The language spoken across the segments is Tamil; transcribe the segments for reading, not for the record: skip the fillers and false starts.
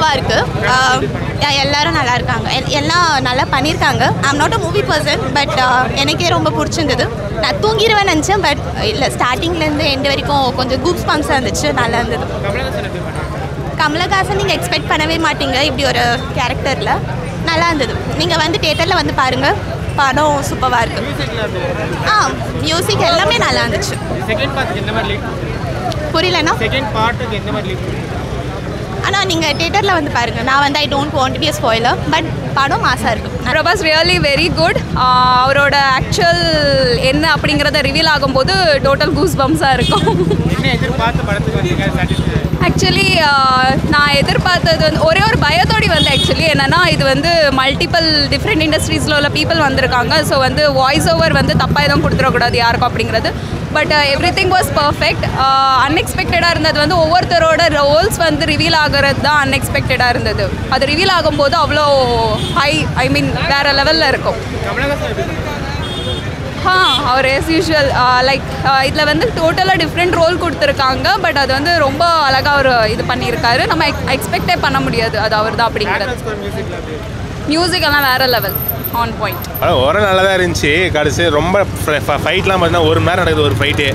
சூப்பராக இருக்குது. எல்லாரும் நல்லா இருக்காங்க, எல்லாம் நல்லா பண்ணியிருக்காங்க. I'm not a movie person, but எனக்கே ரொம்ப பிடிச்சிருந்தது. நான் தூங்கிடுவேன் நினச்சேன், பட் இல்லை, ஸ்டார்டிங்லேருந்து எண்டு வரைக்கும் கொஞ்சம் கூப்ஸ் பம்ப்ஸாக இருந்துச்சு, நல்லா இருந்தது. கமலஹாசன் நீங்கள் எக்ஸ்பெக்ட் பண்ணவே மாட்டீங்க இப்படி ஒரு கேரக்டரில். நல்லா இருந்தது. நீங்கள் வந்து தியேட்டரில் வந்து பாருங்கள், படம் சூப்பராக இருக்குது. மியூசிக் எல்லாமே நல்லா இருந்துச்சு. புரியலண்ணா? ஆனால் நீங்கள் தியேட்டரில் வந்து பாருங்கள். நான் வந்து I don't want to be a spoiler, but படம் மாசாக இருக்குது. Prabhas really very good. அவரோட ஆக்சுவல் என்ன அப்படிங்கிறத ரிவீல் ஆகும்போது டோட்டல் கூஸ் பம்ஸாக இருக்கும். ஆக்சுவலி நான் எதிர்பார்த்தது வந்து ஒரே ஒரு பயத்தோடி வந்து ஆக்சுவலி என்னென்னா, இது வந்து மல்டிபிள் டிஃப்ரெண்ட் இண்டஸ்ட்ரீஸில் உள்ள பீப்புள் வந்திருக்காங்க. ஸோ வந்து வாய்ஸ் ஓவர் வந்து தப்பாக எதுவும் கொடுத்துடக்கூடாது யாருக்கும் அப்படிங்கிறது. But everything was perfect. அன்எக்ஸ்பெக்டடாக இருந்தது வந்து ஒவ்வொருத்தரோட ரோல்ஸ் வந்து ரிவீல் ஆகிறது தான் அன்எக்ஸ்பெக்டடாக இருந்தது. அது ரிவீல் ஆகும்போது அவ்வளோ ஹை, ஐ மீன் வேறு லெவலில் இருக்கும். அவர் as யூஷுவல் லைக் இதில் வந்து டோட்டலாக டிஃப்ரெண்ட் ரோல் கொடுத்துருக்காங்க. பட் அது வந்து ரொம்ப அழகாக அவர் இது பண்ணியிருக்காரு. நம்ம எக்ஸ்பெக்டே பண்ண முடியாது அது அவர் தான் அப்படிங்கிறது. மியூசிக் எல்லாம் வேறு லெவல், ஆன் பாயிண்ட். ஒரு நல்லா தான் இருந்துச்சு. கடைசி ரொம்ப ஃபைட்லாம் பார்த்தீங்கன்னா 1 மணி நேரம் நடக்குது ஒரு ஃபைட்டு.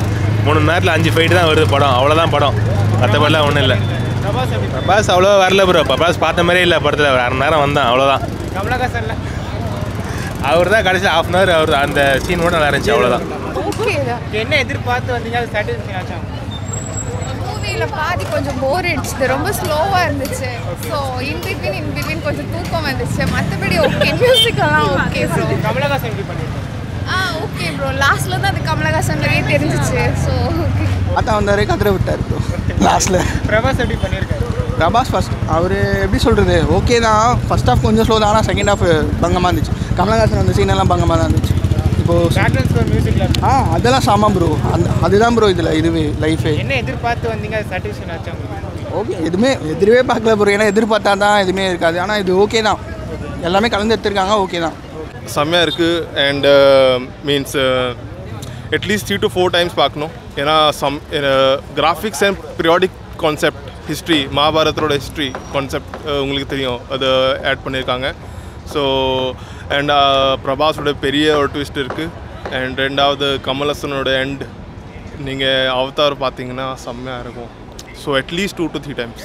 3 மணி நேரத்தில் 5 ஃபைட்டு தான் வருது படம். அவ்வளோதான் படம், மற்றபடிலாம் ஒன்றும் இல்லை. பிரபாஸ் அவ்வளோ வரல ப்ரோ. பிரபாஸ் பார்த்த மாதிரியே இல்லை படத்தில். 1/2 மணி நேரம் வந்தான், அவ்வளோதான். கமலஹாசன்ல அவர் தான் கடைசி 1/2 hour அவர் அந்த சீன் கூட நல்லா இருந்துச்சு, அவ்வளோதான். ஓகே தான். என்ன எதிர்பார்த்து வந்தீங்க, அது சாட்டிஸ்ஃபேக்ஷன் ஆச்சா? மூவியில் பாதி கொஞ்சம் போர் அடிச்சுது, ரொம்ப ஸ்லோவாக இருந்துச்சு. ஸோ இன் பிட்வீன் கொஞ்சம் தூக்கம் வந்துச்சு. மற்றபடி ஓகே, மியூசிக்கெல்லாம் ஓகே ப்ரோ. கமலஹாசன் எப்படி பண்ணியிருக்காங்க? Okay bro. லாஸ்ட்டில் தான் அது கமலஹாசன் நிறைய தெரிஞ்சிச்சு. So okay. அதான் வந்தார், கதிரை விட்டார் ப்ரோ லாஸ்ட்டில். பிரபாஸ் எப்படி பண்ணியிருக்காரு? பிரபாஸ் ஃபஸ்ட் அவர் எப்படி சொல்கிறது, ஓகே தான். ஃபர்ஸ்ட் ஹாஃப் கொஞ்சம் ஸ்லோ தான், ஆனால் செகண்ட் ஹாஃப் பங்கமாக இருந்துச்சு. கமலஹாசன் அந்த சீனெல்லாம் பங்கமாக தான் இருந்துச்சு. இப்போது பேக்ரவுண்ட் ஸ்கோர் மியூசிக்கில் அதெல்லாம் சாமான் ப்ரோ. அதுதான் ப்ரோ இதில் இதுவே லைஃபே. என்ன எதிர்பார்த்து வந்தீங்க, அது சாட்டிஸ்ஃபேக்ஷன் ஆச்சா? ஓகே, எதுவுமே எதிர்வே பார்க்கல ப்ரோ. ஏன்னா எதிர்பார்த்தா தான் எதுவுமே இருக்காது. ஆனால் இது ஓகே தான், எல்லாமே கலந்து எடுத்துருக்காங்க, ஓகே தான். செம்மையாக இருக்குது. And means at least 3 to 4 times பார்க்கணும். ஏன்னா graphics and periodic concept, history, மகாபாரதத்தோட ஹிஸ்ட்ரி கான்செப்ட் உங்களுக்கு தெரியும், அது ஆட் பண்ணியிருக்காங்க. ஸோ அண்ட் பிரபாஸோட பெரிய ஒரு ட்விஸ்ட் இருக்குது. அண்ட் ரெண்டாவது கமலஹாசனோட எண்ட், நீங்கள் அவதார் பார்த்தீங்கன்னா செம்மையாக இருக்கும். So at least 2 to 3 times.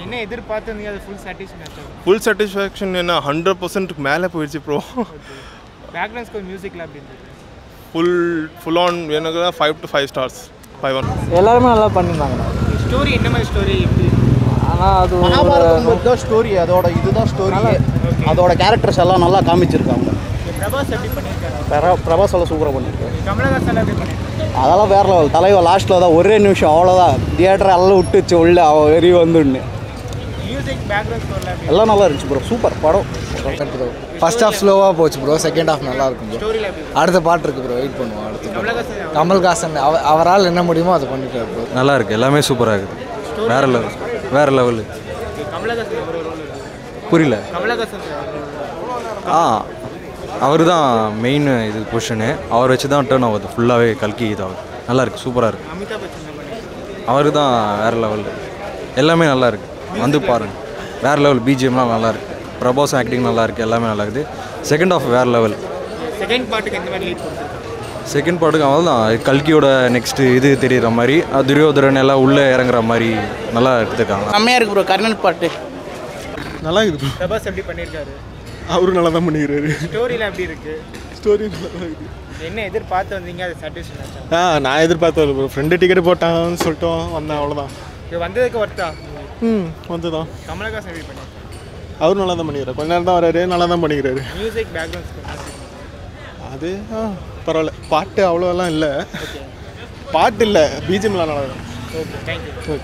என்ன எதிர்பார்த்து வந்தீங்க, அது ஃபுல் சாட்டிஸ்ஃபேக்ஷன் ஆச்சா? ஃபுல் சாட்டிஸ்ஃபேக்ஷன் என்ன 100% மேலே போயிடுச்சு ப்ரோ. பேக்ரவுண்ட் ஸ்கோர் மியூசிக்கில் அப்படி இருந்தது? ஃபுல் ஆன் எனக்கு தான் 5 to 5 stars. 5-1. எல்லாருமே நல்லா பண்ணியிருந்தாங்க. ஸ்டோரி என்ன மாதிரி ஸ்டோரி எப்படி? ஆனால் அது மகாபாரதம் ஸ்டோரி, அதோட இதுதான் ஸ்டோரி. அதோட கேரக்டர்ஸ் எல்லாம் நல்லா காமிச்சிருக்காங்க. பிரபாஸ் எப்படி பண்ணியிருக்காரு? பிரபாஸ் எல்லாம் சூப்பராக பண்ணியிருக்காரு. கமலஹாசன் எப்படி பண்ணியிருக்காரு? அதெல்லாம் வேறு லெவல். தலைவர் லாஸ்ட்டில் தான் ஒரே நிமிஷம் அவ்வளோதான், தியேட்டர் எல்லாம் விட்டுச்சு உள்ள வெறி வந்துன்னு. மியூசிக் பேக்ரவுண்ட் ஸ்கோரில் எல்லாம் நல்லா இருந்துச்சு ப்ரோ, சூப்பர் படம். ஃபர்ஸ்ட் ஹாஃப் ஸ்லோவாக போச்சு ப்ரோ, செகண்ட் ஹாஃப் நல்லா இருக்கும் ப்ரோ. ஸ்டோரியில் எப்படி? அடுத்த பாட்டு இருக்குது ப்ரோ, வெயிட் பண்ணுவோம். அடுத்து கமலஹாசன் கமல்ஹாசன் அவரால் என்ன முடியுமோ அதை பண்ணிட்டார் ப்ரோ. நல்லா இருக்குது, எல்லாமே சூப்பராக இருக்குது. வேறு லெவல், வேறு லெவலு. கமலஹாசன் ஒரு ரோல் இருக்குது. புரியல. கமலஹாசன் அவர் தான் மெயின் இது பொசிஷனு. அவர் வச்சு தான் டேர்ன் ஆகுது ஃபுல்லாகவே. கல்கி இது அவர் நல்லா இருக்குது, சூப்பராக இருக்குது. அமிதாப் பச்சன் பண்ணியிருக்காரு. அவர் தான் வேறு லெவலு. எல்லாமே நல்லா இருக்குது, வந்து பாருங்கள். வேறு லெவல். பிஜிஎம்லாம் நல்லா இருக்குது. பிரபாஸ் ஆக்டிங் நல்லா இருக்குது, எல்லாமே நல்லா இருக்குது. செகண்ட் ஹாஃப் வேறு லெவல். செகண்ட் பார்ட்டுக்கு எந்த மாதிரி லீட் கொடுத்துருக்காங்க? செகண்ட் பார்ட்டுக்கு அவள் தான் கல்கியோட நெக்ஸ்ட்டு இது தெரிகிற மாதிரி, துரியோதரன் எல்லாம் உள்ளே இறங்குற மாதிரி நல்லா எடுத்துருக்காங்க. செம்மையாக இருக்குது ப்ரோ. கர்ணன் பாட்டு நல்லா இருக்குது. பிரபாஸ் எப்படி பண்ணியிருக்காரு? அவரும் நல்லா தான் பண்ணிக்கிறாரு. ஸ்டோரியில் எப்படி இருக்குது? ஸ்டோரி நல்லா தான் இருக்குது. என்ன எதிர்பார்த்து வந்தீங்க, அது சாட்டிஸ்ஃபேக்ஷன் ஆச்சா? நான் எதிர்பார்த்தது ப்ரோ. ஃப்ரெண்டு டிக்கெட் போட்டான்னு சொல்லிட்டோம், வந்தேன், அவ்வளோதான். இது வந்ததுக்கு ஒர்த்தா? வந்து தான். கமலஹாசன் எப்படி பண்ணியிருக்காரு? அவரும் நல்லா தான் பண்ணிக்கிறார். கொஞ்ச நேரம் தான் வராரு, நல்லா தான் பண்ணிக்கிறாரு. மியூசிக் பேக்ரவுண்ட் ஸ்கோர் அது பரவாயில்ல. பாட்டு அவ்வளோலாம் இல்லை, பாட்டு இல்லை, பிஜிஎம்லாம் நல்லா தான். Okay, thank you.